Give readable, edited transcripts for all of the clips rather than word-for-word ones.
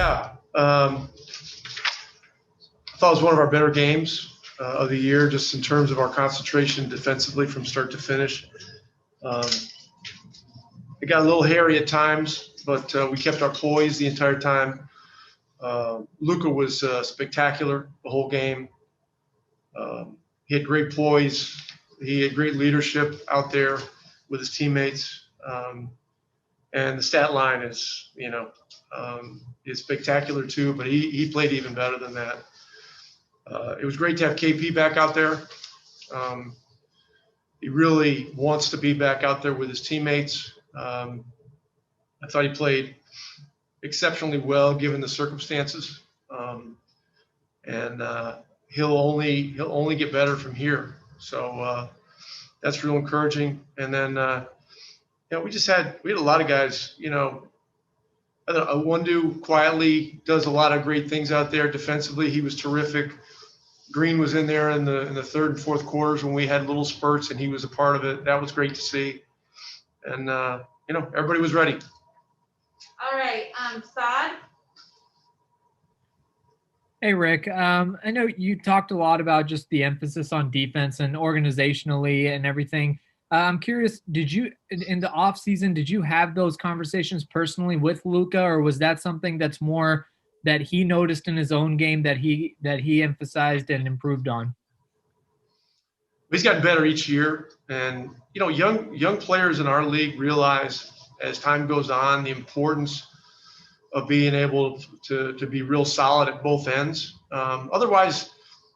Yeah. I thought it was one of our better games of the year, just in terms of our concentration defensively from start to finish. It got a little hairy at times, but we kept our poise the entire time. Luka was spectacular the whole game. He had great poise. He had great leadership out there with his teammates. And the stat line is spectacular too, but he played even better than that. It was great to have KP back out there. He really wants to be back out there with his teammates. I thought he played exceptionally well given the circumstances, and he'll only get better from here. So that's real encouraging. And then we had a lot of guys. Wondu quietly does a lot of great things out there defensively. He was terrific. Green was in there in the third and fourth quarters when we had little spurts, and he was a part of it. That was great to see. And everybody was ready. All right, Saad. Hey, Rick. I know you talked a lot about just the emphasis on defense and organizationally and everything. I'm curious, did you, in the off season, did you have those conversations personally with Luka, or was that something that's more that he noticed in his own game that he emphasized and improved on? He's gotten better each year, and young players in our league realize as time goes on the importance of being able to be real solid at both ends. Otherwise,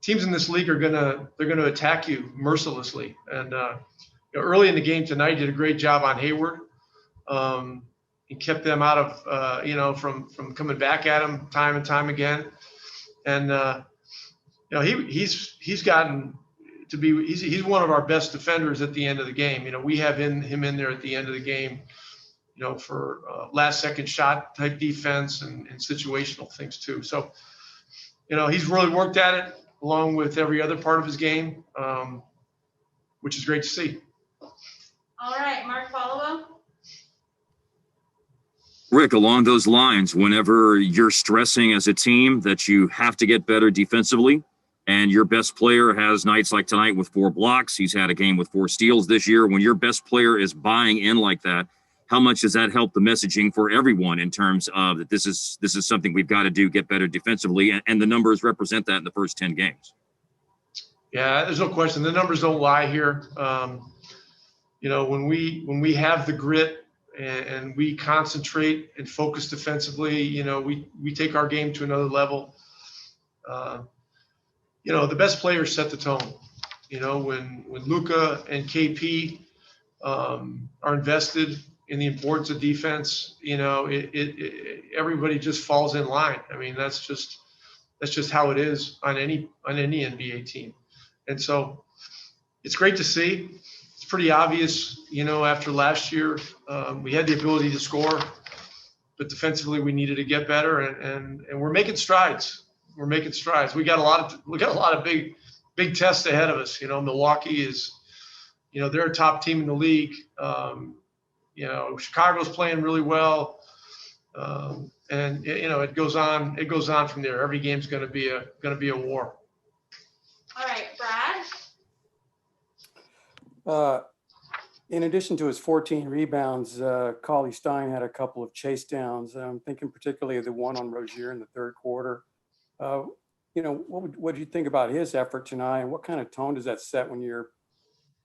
teams in this league they're gonna attack you mercilessly. And early in the game tonight, did a great job on Hayward. He kept them out of from coming back at him time and time again. And he's gotten to be he's one of our best defenders at the end of the game. We have him in there at the end of the game, for last second shot type defense and situational things too. So, he's really worked at it along with every other part of his game, which is great to see. All right, Mark Followill. Rick, along those lines, whenever you're stressing as a team that you have to get better defensively, and your best player has nights like tonight with 4 blocks, he's had a game with 4 steals this year. When your best player is buying in like that, how much does that help the messaging for everyone in terms of that this is something we've got to do, get better defensively, and the numbers represent that in the first 10 games? Yeah, there's no question. The numbers don't lie here. When we have the grit and we concentrate and focus defensively, we take our game to another level. The best players set the tone. When Luka and KP are invested in the importance of defense, everybody just falls in line. I mean, that's just how it is on any NBA team. And so it's great to see. It's pretty obvious, after last year, we had the ability to score, but defensively we needed to get better, and we're making strides. We're making strides. We got a lot of big tests ahead of us. Milwaukee is, they're a top team in the league. Chicago's playing really well, and it goes on. It goes on from there. Every game's going to be a war. All right, Brad. In addition to his 14 rebounds, Cauley Stein had a couple of chase downs. I'm thinking particularly of the one on Rozier in the third quarter. What do you think about his effort tonight, and what kind of tone does that set when your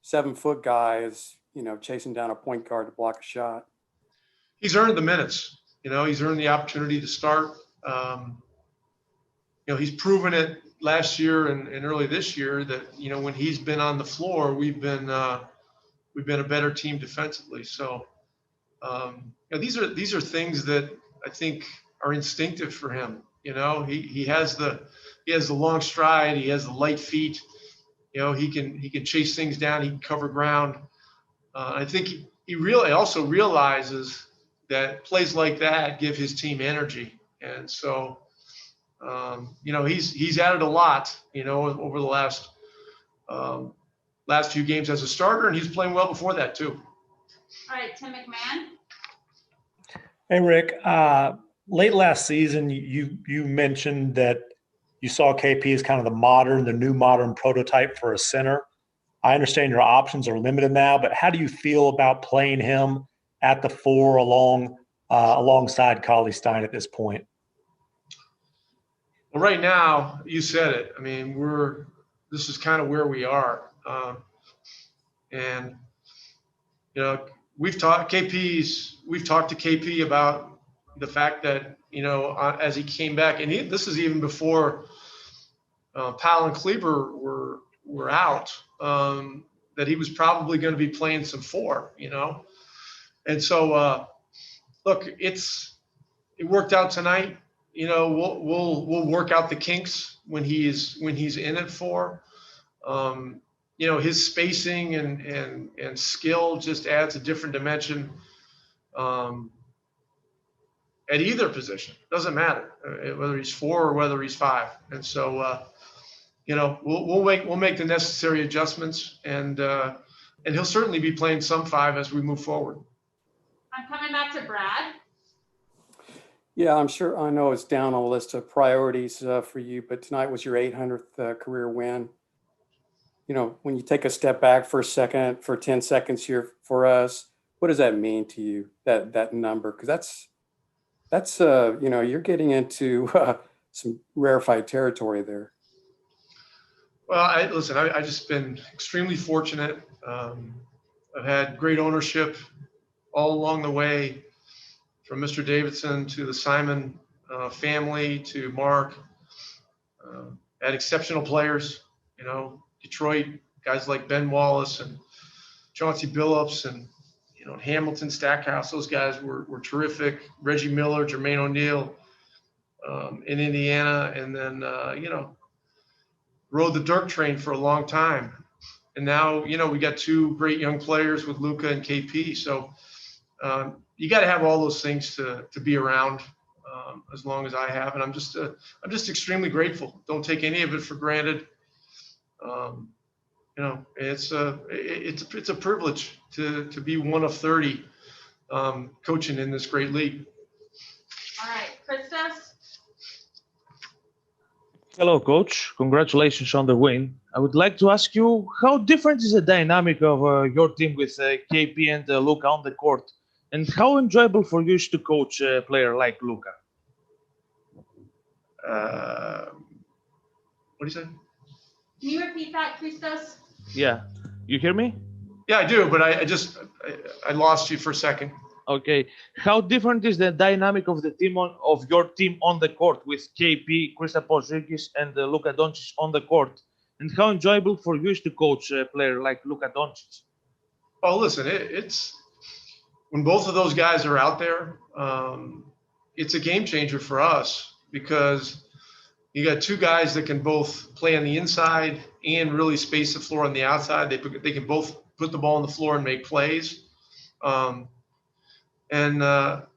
7-foot guy is, chasing down a point guard to block a shot? He's earned the minutes. He's earned the opportunity to start. He's proven it last year and early this year that, when he's been on the floor, we've been a better team defensively. So these are things that I think are instinctive for him. He has the long stride, he has the light feet. He can chase things down, he can cover ground. I think he really also realizes that plays like that give his team energy, and so he's added a lot over the last few games as a starter, and he's playing well before that too. All right, Tim McMahon. Hey, Rick. late last season, you mentioned that you saw KP as kind of the new modern prototype for a center. I understand your options are limited now, but how do you feel about playing him at the 4 alongside Cauley Stein at this point? Well, right now, you said it. I mean, this is kind of where we are. And, you know, we've talked to KP about the fact that, you know, as he came back, and this is even before Powell and Kleber were out, that he was probably going to be playing some 4, you know. And so, look, it worked out tonight. You know, we'll work out the kinks when he's in at 4. You know, his spacing and skill just adds a different dimension at either position. Doesn't matter whether he's 4 or whether he's 5. And so, you know, we'll make the necessary adjustments, and he'll certainly be playing some 5 as we move forward. I'm coming back to Brad. Yeah, I'm sure. I know it's down on the list of priorities for you, but tonight was your 800th career win. You know, when you take a step back for 10 seconds here for us, what does that mean to you, that number? Because that's you know, you're getting into some rarefied territory there. Well, I've just been extremely fortunate. I've had great ownership all along the way, from Mr. Davidson to the Simon family to Mark. Had exceptional players, you know, Detroit, guys like Ben Wallace and Chauncey Billups and, you know, Hamilton, Stackhouse. Those guys were terrific. Reggie Miller, Jermaine O'Neal in Indiana. And then, you know, rode the Dirk train for a long time. And now, you know, we got 2 great young players with Luka and KP. So you got to have all those things to be around as long as I have. And I'm just extremely grateful. Don't take any of it for granted. You know, it's a privilege to be one of 30 coaching in this great league. All right, Christos. Hello, Coach. Congratulations on the win. I would like to ask you, how different is the dynamic of your team with KP and Luka on the court, and how enjoyable for you is to coach a player like Luka? What do you say? Can you repeat that, Christos? Yeah, you hear me? Yeah, I do, but I lost you for a second. Okay. How different is the dynamic of the team of your team on the court with KP, Kristaps Porzingis, and Luka Doncic on the court, and how enjoyable for you is to coach a player like Luka Doncic? Oh, listen, it's when both of those guys are out there, it's a game changer for us, because you got 2 guys that can both play on the inside and really space the floor on the outside. They can both put the ball on the floor and make plays.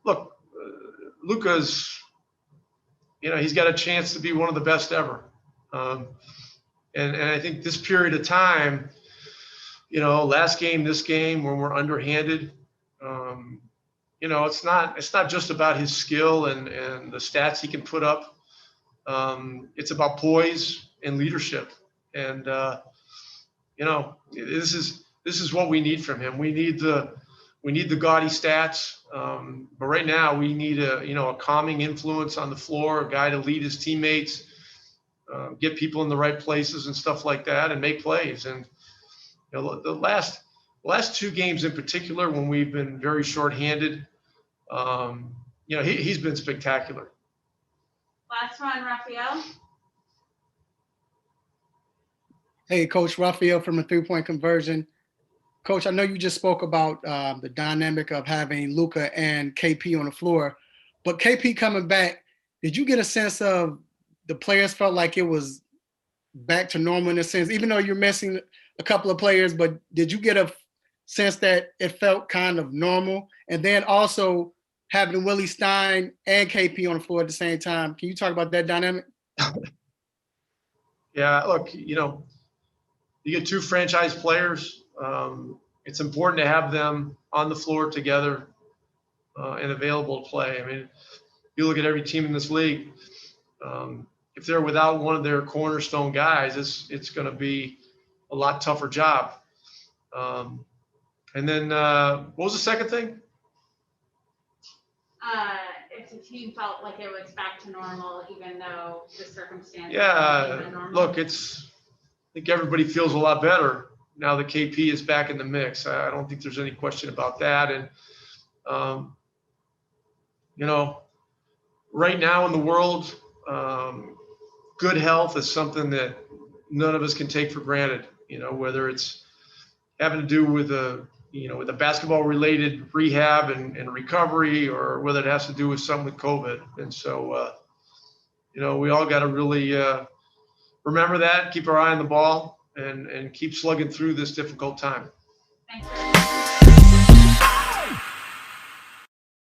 Look, Luka's, you know, he's got a chance to be one of the best ever. And I think this period of time, you know, last game, this game, when we're underhanded, you know, it's not just about his skill and the stats he can put up. It's about poise and leadership. And, you know, this is what we need from him. We need the gaudy stats. But right now we need a calming influence on the floor, a guy to lead his teammates, get people in the right places and stuff like that, and make plays. And, you know, the last 2 games in particular, when we've been very shorthanded, you know, he's been spectacular. Last one, Raphael. Hey, Coach, Raphael from the 3-point conversion. Coach, I know you just spoke about the dynamic of having Luka and KP on the floor, but KP coming back, did you get a sense of the players felt like it was back to normal in a sense, even though you're missing a couple of players, but did you get a sense that it felt kind of normal? And then also having Willie Stein and KP on the floor at the same time, can you talk about that dynamic? Yeah, look, you know, you get 2 franchise players. It's important to have them on the floor together and available to play. I mean, you look at every team in this league, if they're without one of their cornerstone guys, it's going to be a lot tougher job. And then what was the second thing? If the team felt like it was back to normal, even though the circumstances. Yeah, look, I think everybody feels a lot better now that KP is back in the mix. I don't think there's any question about that. And, right now in the world, good health is something that none of us can take for granted, whether it's having to do with with a basketball related rehab and recovery, or whether it has to do with something with COVID. And so, we all got to really remember that, keep our eye on the ball, and keep slugging through this difficult time. Thanks.